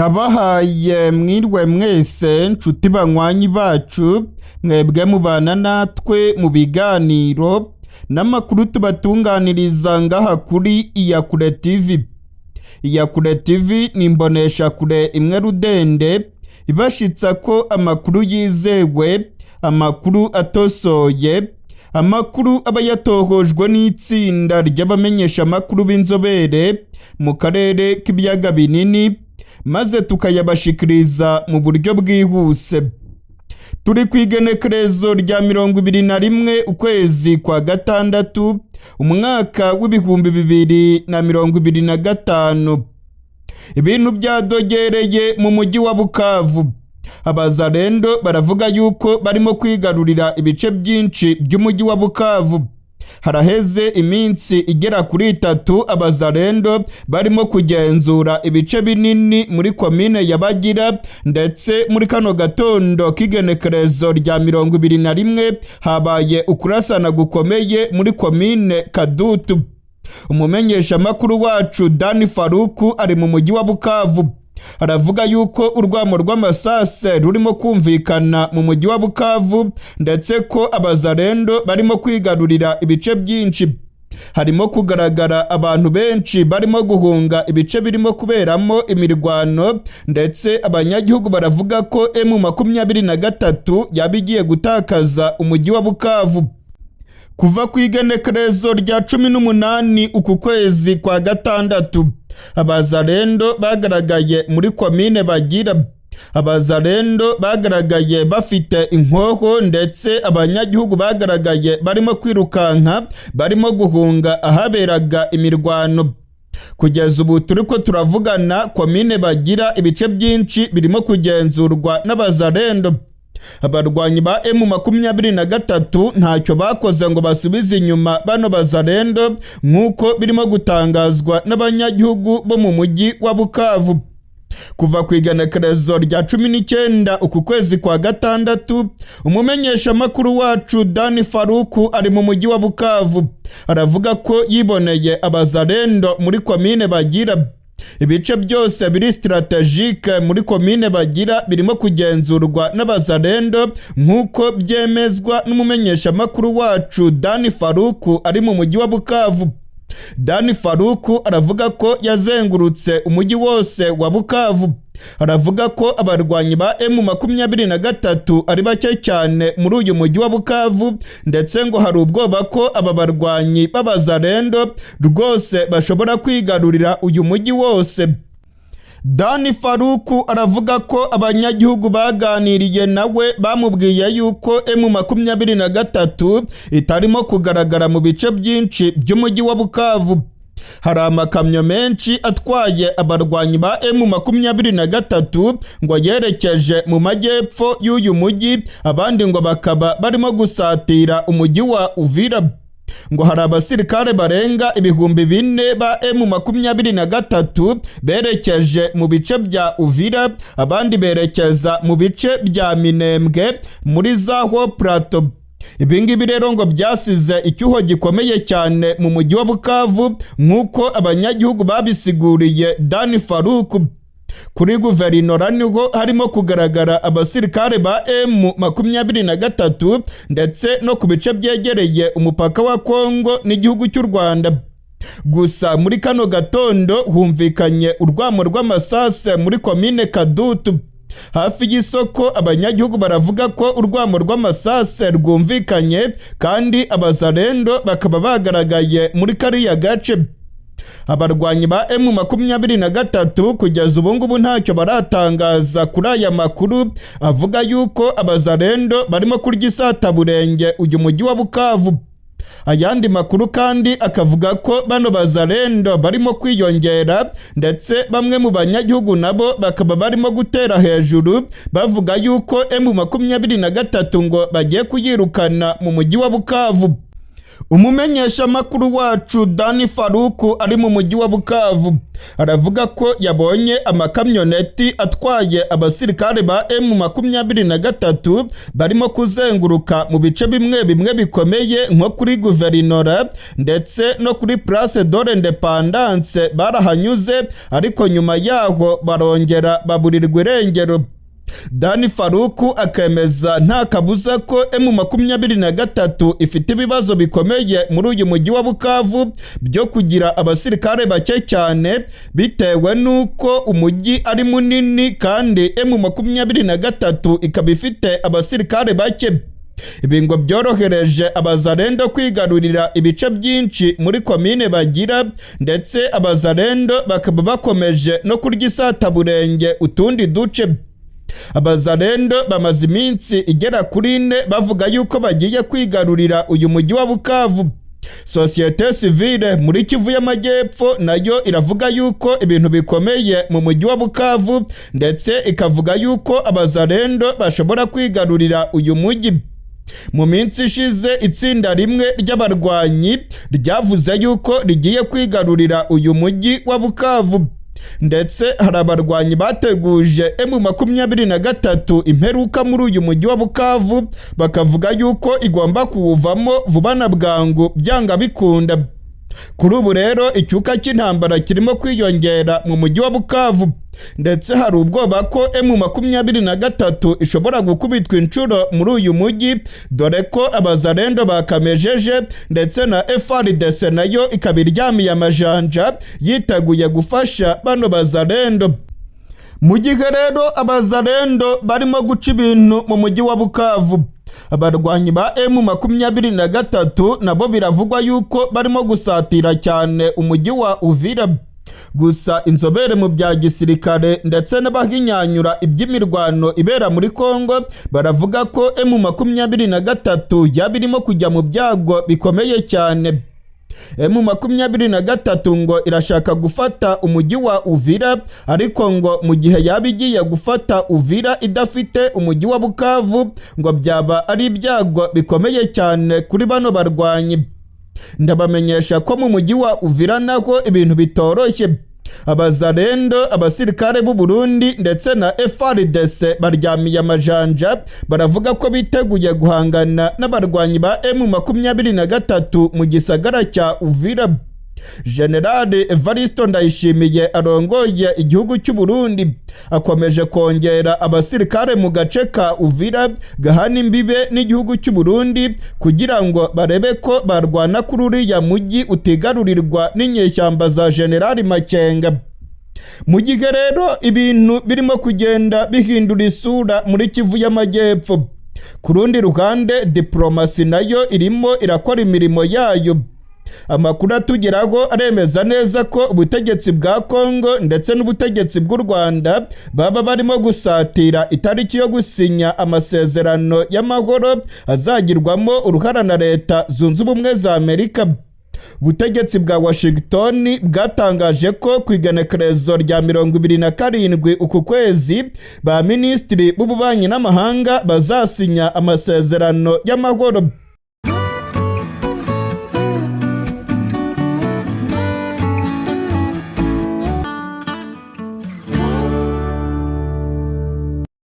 Ndabahaye mwirwe mwese nshuti banywanyi bacu mwebwe mubana natwe mu biganiro n'amakuru tubatunganiriza ngaha kuri Iyakure TV. Iyakure TV ni imbonesha kure imwe rudende ibashitsa ko amakuru yizewe, amakuru atosoye, amakuru aba yatohojwe n'itsinda ry'abamenyesha amakuru b'inzobere mu karere k'ibiyaga binini, maze tukayabashikiriza mu buryo bwihuse. Turi kwigenekerezo rya 21 ukwezi kwa gatandatu umwaka w'ibihumbi 2025. Ibintu byadogereye mu mujyi wa Bukavu. Abazarendo baravuga yuko barimo kwigarurira ibice byinshi by'umujyi wa Bukavu. Haraheze iminsi igera kuri 3 abazarendo barimo kugenzura ibice binini muri komine ya Bagira, ndetse muri kano gatondo k'igenekerezo rya 21 habaye ukurasana gukomeye muri komine Kadutu. Umumenyesha makuru wacu Fardc ari mu mujyi wa Bukavu. Aravuga yuko urwamo rw'amasase rurimo kumvikana mu mujyi wa Bukavu, ndetse ko abazarendo barimo kwigarurira ibice byinshi. Harimo kugaragara abantu benshi barimo guhunga ibice birimo kuberamo imirwano, ndetse abanyagihugu baravuga ko M23 yabigiye gutakaza umujyi wa Bukavu. Kuva ku igenekerezo rya 18 uku kwezi kwa gatandatu abazarendo bagaragaye muri komine Bagira. Abazarendo bagaragaye bafite inkoho, ndetse abanyagihugu bagaragaye barimo kwirukanka, barimo guhunga ahaberaga imirwano. Kugeza ubu turiko turavugana, komine Bagira ibice byinshi birimo kugenzurwa n'abazarendo. Abarwanyi ba M23 ntacyo bakoze ngo basubize inyuma bano bazarendo, nk'uko birimo gutangazwa n'abanyagihugu bo mu mujyi wa Bukavu. Kuva ku igenekerezo rya 19 uku kwezi kwa gatandatu umumenyesha makuru wacu Fardc ari mu mujyi wa Bukavu. Aravuga ko yiboneye abazarendo muri komine Bagira. Ibice byose biri strategique muri komine Bagira birimo kugenzurwa n'abazarendo, nk'uko byemezwa n'umumenyesha makuru wacu Fardc ari mu mujyi wa Bukavu. Fardc aravuga ko yazengurutse umujyi wose wa Bukavu. Aravuga ko abarwanyi ba M23 ari bake cyane muri uyu mujyi wa Bukavu, ndetse ngo hari ubwoba ko aba barwanyi b'abazarendo rwose bashobora kwigarurira uyu mujyi wose. Fardc aravuga ko abanyagihugu baganiriye nawe bamubwiye yuko M23 itarimo kugaragara mu bice byinshi by'umujyi wa Bukavu. Hari amakamyo menshi atwaye abarwanyi ba M23 ngo yerekeje mu majyepfo y'uyu mujyi, abandi ngo bakaba barimo gusatira umujyi wa Uvira. Ngo hari abasirikare barenga 4,000 ba M23 berekeje mu bice bya Uvira, abandi berekeza mu bice bya Minembwe muri zaho Plateau. Ibingibi rero ngo byasize icyuho gikomeye cyane mu mujyi wa Bukavu, nk'uko abanyagihugu babisiguriye Fardc. Kuri guverinora niho harimo kugaragara abasirikare ba M23, ndetse no ku bice byegereye umupaka wa Kongo n'igihugu cy'u Rwanda. Gusa muri kano gatondo humvikanye urwamo rw'amasase muri komine Kadutu. Hafi y'isoko abanyagihugu baravuga ko urwamo rw'amasase rwumvikanye, kandi abazarendo bakaba bagaragaye muri kariya gace. Abarwanyi ba M23 kugeza ubu ngubu ntacyo baratangaza kuri aya makuru avuga yuko abazarendo barimo kurya isataburenge uyu mujyi wa Bukavu. Ayandi makuru kandi akavuga ko bano bazarendo barimo kwiyongera, ndetse bamwe mu banyagihugu nabo bakaba barimo gutera hejuru bavuga yuko M23 ngo bagiye kuyirukana mu mujyi wa Bukavu. Umumenyeshamakuru wacu Dani Faruku ari mu mujyi wa Bukavu aravuga ko yabonye amakamyoneti atwaye abasirikare ba M23 barimo kuzenguruka mu bice bimwe bimwe bikomeye nko kuri guverinora ndetse no kuri Place de l'Independance. Barahanyuze ariko nyuma yaho barongera baburirwa irengero. Dani Faruku akemeza nta kabuza ko M23 ifite ibibazo bikomeye muri uyu mujyi wa Bukavu byo kugira abasirikare bake cyane bitewe nuko umujyi ari munini kandi M23 ikaba ifite abasirikare bake. Ibi ngo byorohereje abazarendo kwigarurira ibice byinshi muri komine bagira, ndetse abazarendo bakaba bakomeje no kurya isataburenge utundi duce. Abazarendo bamaze iminsi igera kuri 4 bavuga yuko bagiye kwigarurira uyu mujyi wa Bukavu. Societe civile muri Kivu y'Amajyepfo nayo iravuga yuko ibintu bikomeye mu mujyi wa Bukavu, ndetse ikavuga yuko abazarendo bashobora kwigarurira uyu mujyi. Mu minsi ishize itsinda rimwe ry'abarwanyi ryavuze yuko rigiye kwigarurira uyu mujyi wa Bukavu, ndetse hari abarwanyi bateguje M23 imperuka muri uyu mujyi wa Bukavu bakavuga yuko igomba kuwuvamo vuba na bwangu byanga bikunda. Kuri ubu rero icyuka cy'intambara kirimo kwiyongera mu mujyi wa Bukavu, ndetse hari ubwoba ko M23 ishobora gukubitwa inshuro muri uyu mujyi, dore ko abazarendo bakamejeje ndetse na Fardc nayo ikaba iryamiye amajanja yiteguye gufasha bano bazarendo. Mu gihe rero abazarendo barimo guca ibintu mu mujyi wa Bukavu, abarwanyi ba M23 nabo biravugwa yuko barimo gusatira cyane umujyi wa Uvira. Gusa inzobere mu bya gisirikare ndetse n'abahinyanyura iby'imirwano ibera muri Kongo baravuga ko M23 yabirimo kujya mu byago bikomeye cyane. M23 ngo irashaka gufata umujyi wa Uvira, ariko ngo mu gihe yabigiye gufata Uvira idafite umujyi wa Bukavu ngo byaba ari ibyago bikomeye cyane kuri bano barwanyi. Ndabamenyesha ko mu mujyi wa Uvira naho ibintu bitoroshye. Abazarendo, abasirikare b'u Burundi ndetse na Fardc baryamiye amajanja baravuga ko biteguye guhangana n'abarwanyi ba M23 mu gisagara cya Uvira. General Evaristo Ndayishimiye arongoye igihugu cy'u Burundi akomeje kongera abasirikare mu gace ka Uvira gahana imbibe n'igihugu cy'u Burundi kugira ngo barebe ko barwana kuri uriya mujyi utigarurirwa n'inyeshyamba za General Makenga. Mu gihe rero ibintu birimo kugenda bihindura isura muri Kivu y'Amajyepfo, ku rundi ruhande diplomasi nayo irimo irakora imirimo yayo. Amakuru atugeraho aremeza neza ko ubutegetsi bwa Kongo ndetse n'ubutegetsi bw'u Rwanda baba barimo gusatira itariki yo gusinya amasezerano y'amahoro azagirwamo uruhara na Leta Zunze Ubumwe za Amerika. Ubutegetsi bwa Washington bwatangaje ko ku igenekerezo rya 27 uku kwezi ba minisitiri b'ububanyi n'amahanga bazasinya amasezerano y'amahoro.